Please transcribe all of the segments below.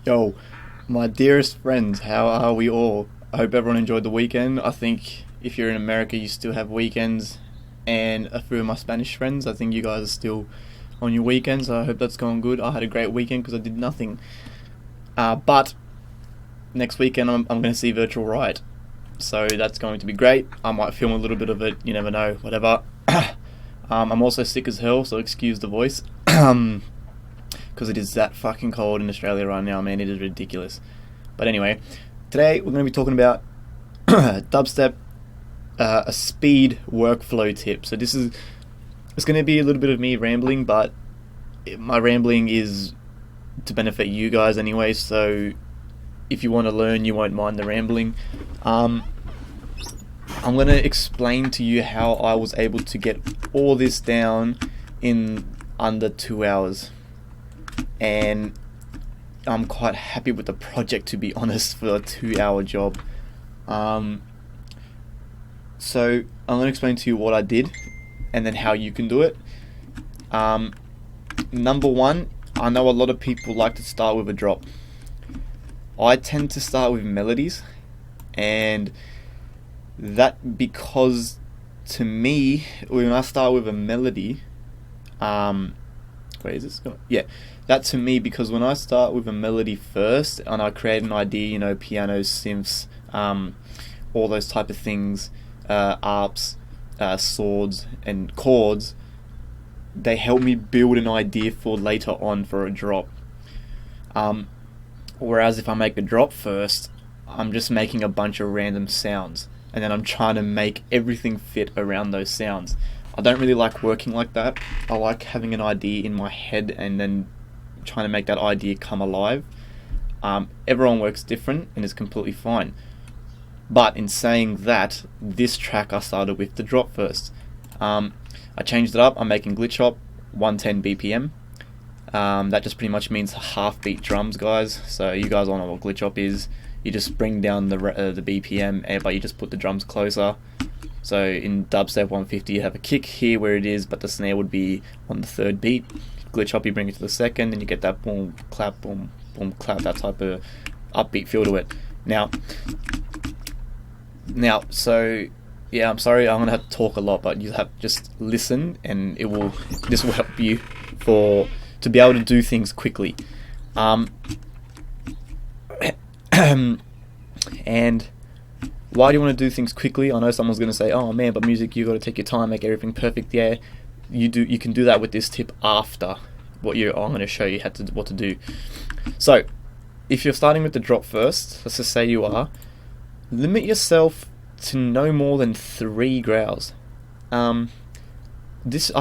Yo, my dearest friends, how are we all? I hope everyone enjoyed the weekend. I think if you're in America, you still have weekends, and a few of my Spanish friends, I think you guys are still on your weekends. So I hope that's going good. I had a great weekend because I did nothing. But next weekend, I'm going to see Virtual Riot, so that's going to be great. I might film a little bit of it. You never know. Whatever. I'm also sick as hell, so excuse the voice. Because it is that fucking cold in Australia right now, man. It is ridiculous. But anyway, today we're going to be talking about dubstep, a speed workflow tip. So it's going to be a little bit of me rambling, but my rambling is to benefit you guys anyway. So if you want to learn, you won't mind the rambling. I'm going to explain to you how I was able to get all this down in under 2 hours. And I'm quite happy with the project, to be honest, for a 2 hour job. So I'm going to explain to you what I did and then how you can do it. Number one, I know a lot of people like to start with a drop. I tend to start with melodies, and that because to me, when I start with a melody, wait, is this going? Yeah, that to me, because when I start with a melody first and I create an idea, you know, pianos, synths, all those type of things, arps, swords, and chords, they help me build an idea for later on for a drop. Whereas if I make a drop first, I'm just making a bunch of random sounds, and then I'm trying to make everything fit around those sounds. I don't really like working like that. I like having an idea in my head and then trying to make that idea come alive. Everyone works different and it's completely fine. But in saying that, this track I started with the drop first. I changed it up. I'm making glitch hop 110 BPM. That just pretty much means half beat drums, guys. So you guys all know what glitch hop is. You just bring down the BPM, but you just put the drums closer. So in dubstep 150, you have a kick here where it is, but the snare would be on the third beat. Glitch hop, you bring it to the second, and you get that boom, clap, that type of upbeat feel to it. Now, so yeah, I'm sorry, I'm gonna have to talk a lot, but you have to just listen, and this will help you to be able to do things quickly. And why do you want to do things quickly? I know someone's going to say, oh man, but music, you got to take your time, make everything perfect. Yeah, you can do that with this tip after I'm going to show you what to do. So if you're starting with the drop first, let's just say you are, limit yourself to no more than 3 growls. I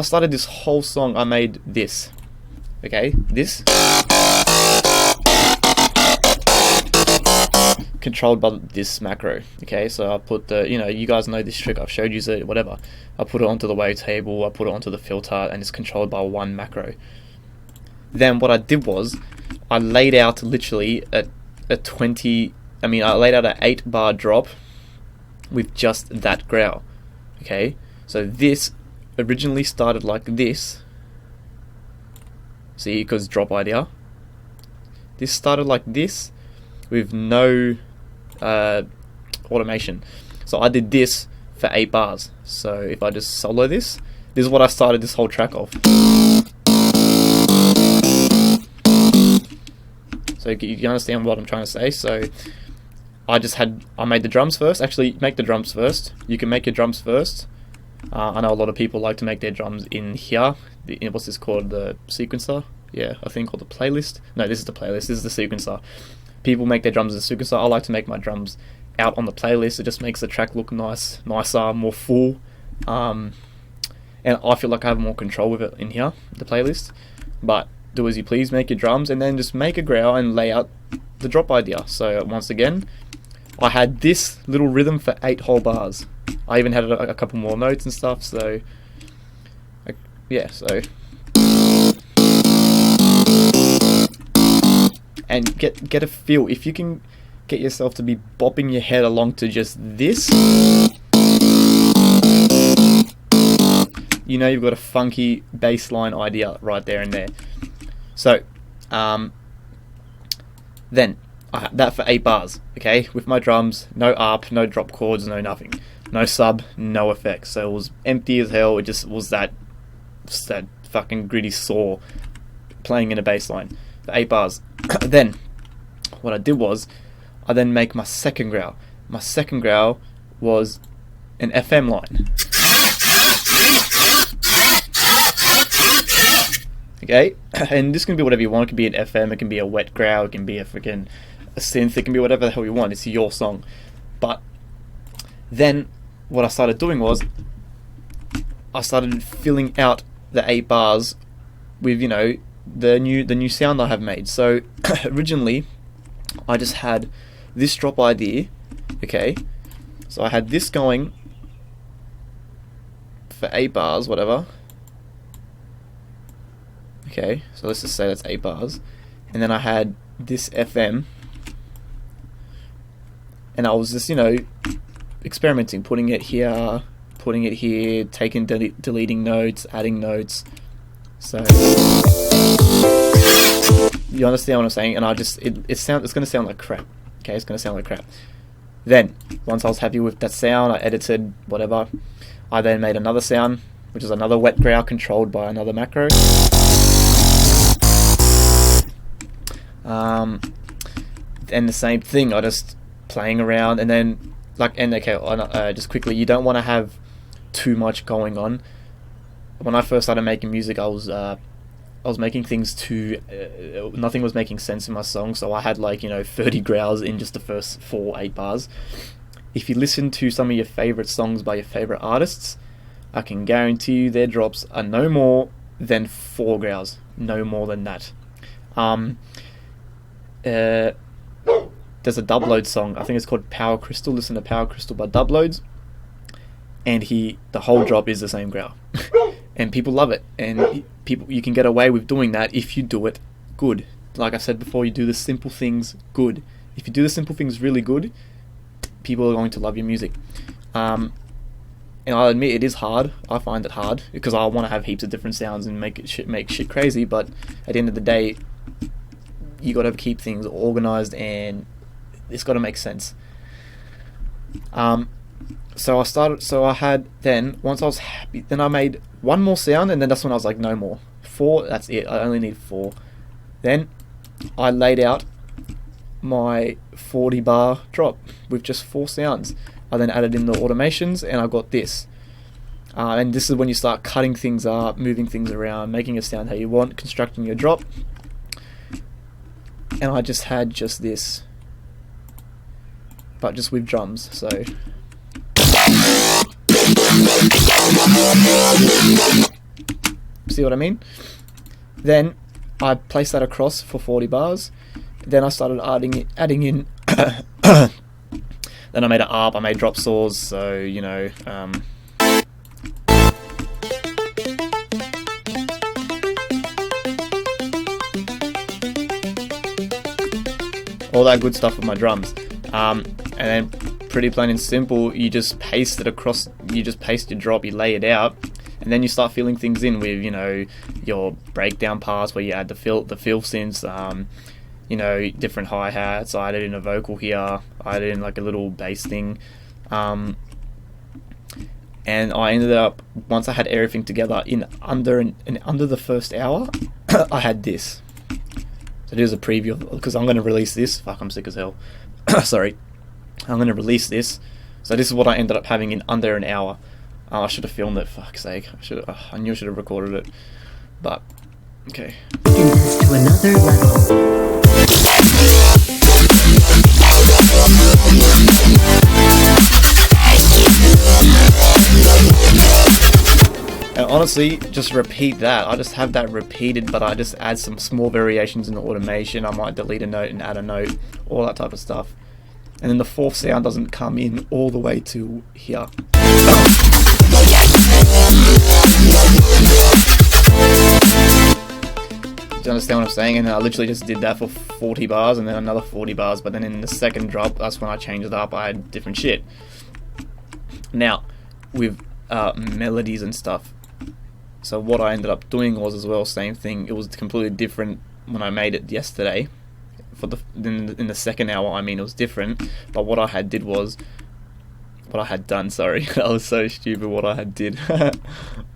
started this whole song, I made this. Okay, this controlled by this macro. Okay, so I put you guys know this trick, I've showed you it, whatever. I put it onto the wavetable, I put it onto the filter, and it's controlled by one macro. Then what I did was, I laid out literally I laid out an 8-bar drop with just that growl. Okay, so this originally started like this. See, because drop idea. This started like this with no automation. So I did this for 8 bars. So if I just solo this is what I started this whole track off. So you understand what I'm trying to say? So I made the drums first. Actually, make the drums first. You can make your drums first. I know a lot of people like to make their drums in here. What's this called? The sequencer? Yeah, I think, or the playlist. No, this is the playlist. This is the sequencer. People make their drums in the sequencer. I like to make my drums out on the playlist. It just makes the track look nicer, more full. And I feel like I have more control with it in here, the playlist. But do as you please, make your drums, and then just make a growl and lay out the drop idea. So once again, I had this little rhythm for 8 whole bars. I even had a couple more notes and stuff, so yeah, so and get a feel. If you can get yourself to be bopping your head along to just this, you know you've got a funky bass line idea right there and there. So Then I had that for 8 bars, okay, with my drums, no up, no drop chords, no nothing, no sub, no effects. So it was empty as hell. It just was that fucking gritty saw playing in a bass line for 8 bars. Then what I did was I then make my second growl. My second growl was an FM line. Okay, and this can be whatever you want. It can be an FM, it can be a wet growl, it can be a freaking a synth, it can be whatever the hell you want. It's your song. But then what I started doing was I started filling out the 8 bars with, you know, the new sound I have made. So originally I just had this drop idea, okay, so I had this going for 8 bars, whatever, okay, so let's just say that's 8 bars, and then I had this FM, and I was just, you know, experimenting, putting it here, taking, deleting notes, adding notes. So you understand what I'm saying? And I just it's gonna sound like crap. Okay, it's gonna sound like crap. Then once I was happy with that sound, I edited whatever. I then made another sound, which is another wet growl controlled by another macro. And the same thing, I just playing around, and then just quickly, you don't want to have too much going on. When I first started making music, I was making things nothing was making sense in my song, so I had 30 growls in just the first 8 bars. If you listen to some of your favorite songs by your favorite artists, I can guarantee you their drops are no more than 4 growls, no more than that. There's a Dubload song, I think it's called Power Crystal. Listen to Power Crystal by Dubloads, and the whole drop is the same growl. And people love it, and you can get away with doing that if you do it good. Like I said before, you do the simple things good. If you do the simple things really good, people are going to love your music. And I'll admit it is hard. I find it hard because I want to have heaps of different sounds and make shit crazy. But at the end of the day, you got to keep things organized, and it's got to make sense. So I had, once I was happy, then I made one more sound, and then that's when I was like, no more. 4, that's it, I only need 4. Then I laid out my 40 bar drop with just 4 sounds. I then added in the automations, and I got this. And this is when you start cutting things up, moving things around, making it sound how you want, constructing your drop. And I just had this, but just with drums, so... See what I mean? Then I placed that across for 40 bars. Then I started adding in then I made an ARP, I made drop saws, so all that good stuff with my drums. And then pretty plain and simple, you just paste it across, you just paste your drop, you lay it out, and then you start filling things in with, your breakdown parts where you add the fill synths, different hi-hats. I added in a vocal here, I added in like a little bass thing, and I ended up, once I had everything together, in under the first hour, I had this. So here's a preview, because I'm going to release this. Fuck, I'm sick as hell. Sorry. I'm going to release this. So this is what I ended up having in under an hour. I should have filmed it, fuck's sake. I knew I should have recorded it. But, okay. To another level. And honestly, just repeat that. I just have that repeated, but I just add some small variations in the automation. I might delete a note and add a note, all that type of stuff. And then the 4th sound doesn't come in all the way to here. Do you understand what I'm saying? And I literally just did that for 40 bars and then another 40 bars, but then in the second drop, that's when I changed it up. I had different shit. Now, with melodies and stuff, so what I ended up doing was as well, same thing. It was completely different when I made it yesterday for the in the second hour, I mean, it was different. But what I had done, sorry, that was so stupid. What I had did.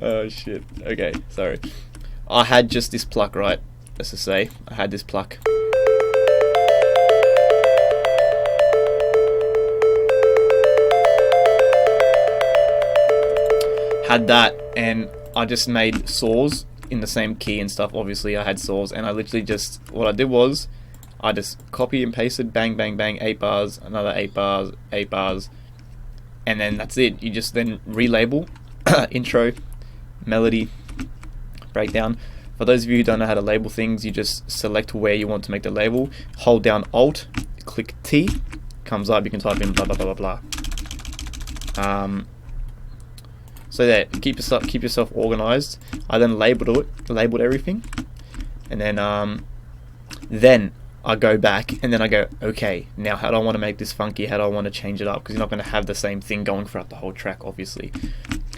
Oh shit. Okay, sorry. I had just this pluck, right? Let's just say I had this pluck. Had that, and I just made saws in the same key and stuff. Obviously I had saws, and I literally just, what I did was I just copy and pasted, bang bang bang, 8 bars, another 8 bars, 8 bars, and then that's it. You just then relabel intro, melody, breakdown. For those of you who don't know how to label things, you just select where you want to make the label, hold down Alt, click T, comes up, you can type in blah blah blah blah blah. So there, keep yourself organized. I then labeled everything, and then I go back and then I go, okay, now how do I want to make this funky? How do I want to change it up? Because you're not going to have the same thing going throughout the whole track, obviously.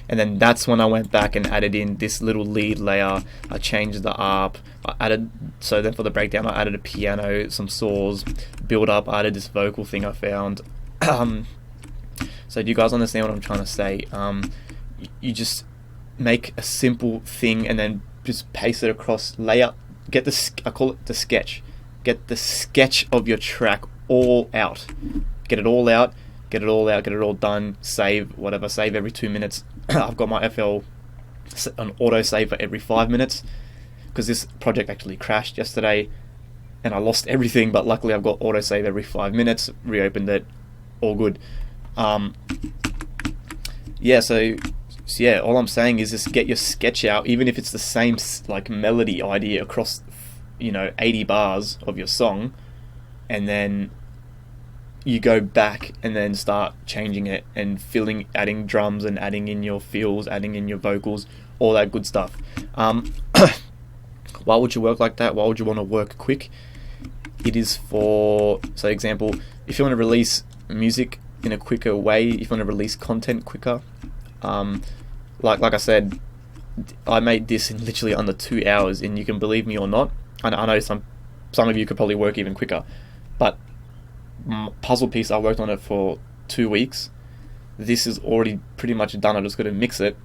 And then that's when I went back and added in this little lead layer. I changed the ARP. So then for the breakdown, I added a piano, some saws, build up. I added this vocal thing I found. So do you guys understand what I'm trying to say? You just make a simple thing and then just paste it across, layout. I call it the sketch. Get the sketch of your track all out. Get it all out. Get it all done. Save, whatever. Save every 2 minutes. I've got my FL an auto save for every 5 minutes because this project actually crashed yesterday and I lost everything. But luckily, I've got auto save every 5 minutes. Reopened it, all good. Yeah. So yeah, all I'm saying is just get your sketch out, even if it's the same like melody idea across, 80 bars of your song, and then you go back and then start changing it and adding drums and adding in your fills, adding in your vocals, all that good stuff. Why would you work like that? Why would you want to work quick? It is for, say, example, if you want to release music in a quicker way, if you want to release content quicker, like I said, I made this in literally under 2 hours, and you can believe me or not, I know some of you could probably work even quicker, but puzzle piece, I worked on it for 2 weeks. This is already pretty much done. I just got to mix it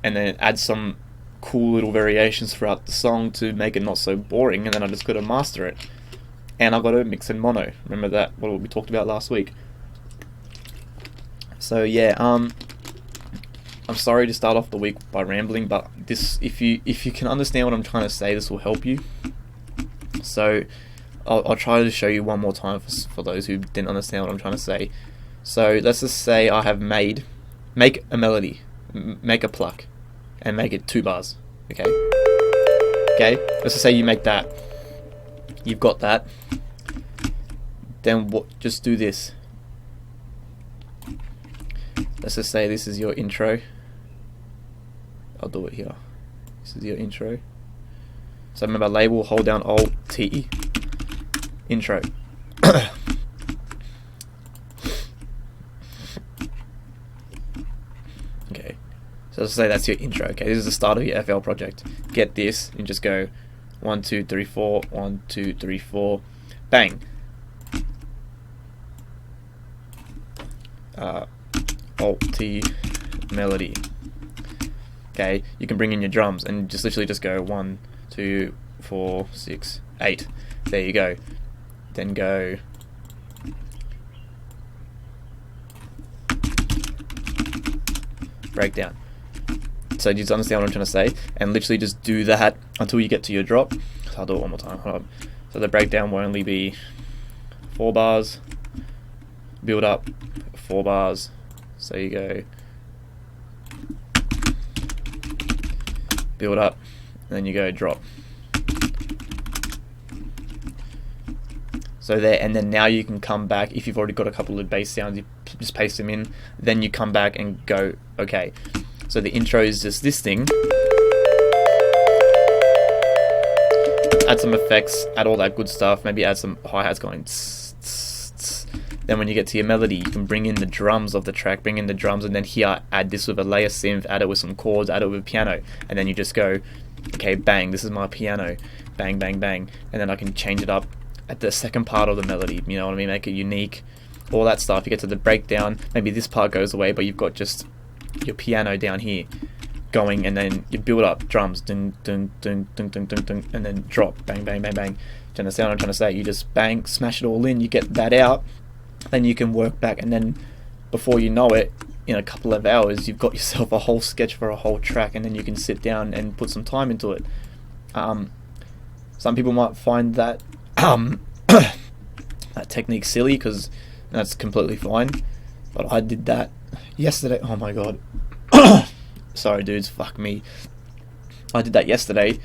and then add some cool little variations throughout the song to make it not so boring, and then I just got to master it, and I got to mix in mono. Remember that, what we talked about last week. So yeah, I'm sorry to start off the week by rambling, but this, if you can understand what I'm trying to say, this will help you. So I'll try to show you one more time for those who didn't understand what I'm trying to say. So let's just say I have make a melody, make a pluck, and make it 2 bars. Okay. Let's just say you make that. You've got that. Then just do this. Let's just say this is your intro. I'll do it here. This is your intro. So remember, label, hold down Alt T, intro. Okay, so let's say that's your intro. Okay, this is the start of your FL project. Get this and just go 1 2 3 4, 1 2 3 4, bang. Alt T, melody. Okay, you can bring in your drums and just literally just go 1 2 4 6 8. There you go. Then go breakdown. So do you understand what I'm trying to say? And literally just do that until you get to your drop. So I'll do it one more time. Hold on. So the breakdown will only be 4 bars. Build up 4 bars. So you go build up, and then you go drop. So there, and then now you can come back. If you've already got a couple of bass sounds, you just paste them in. Then you come back and go, okay. So the intro is just this thing. Add some effects, add all that good stuff. Maybe add some hi-hats going. Tss, tss, tss. Then when you get to your melody, you can bring in the drums of the track, bring in the drums, and then here add this with a layer synth, add it with some chords, add it with piano, and then you just go, okay, bang, this is my piano, bang, bang, bang, and then I can change it up at the second part of the melody, you know what I mean, make it unique, all that stuff. You get to the breakdown, maybe this part goes away, but you've got just your piano down here going, and then you build up drums, dun dun dun dun dun dun dun, and then drop, bang bang bang bang. Do you understand what I'm trying to say? You just bang, smash it all in, you get that out, then you can work back, and then before you know it, in a couple of hours, you've got yourself a whole sketch for a whole track, and then you can sit down and put some time into it. Some people might find that that technique silly, because that's completely fine, but I did that yesterday. Oh my god. Sorry dudes, fuck me. I did that yesterday,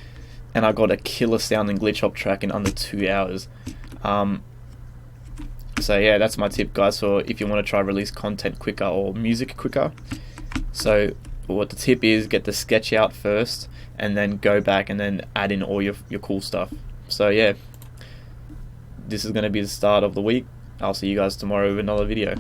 and I got a killer sounding glitch hop track in under 2 hours. So yeah, that's my tip, guys, for if you want to try release content quicker or music quicker. So what the tip is, get the sketch out first, and then go back and then add in all your cool stuff. So yeah, this is going to be the start of the week. I'll see you guys tomorrow with another video.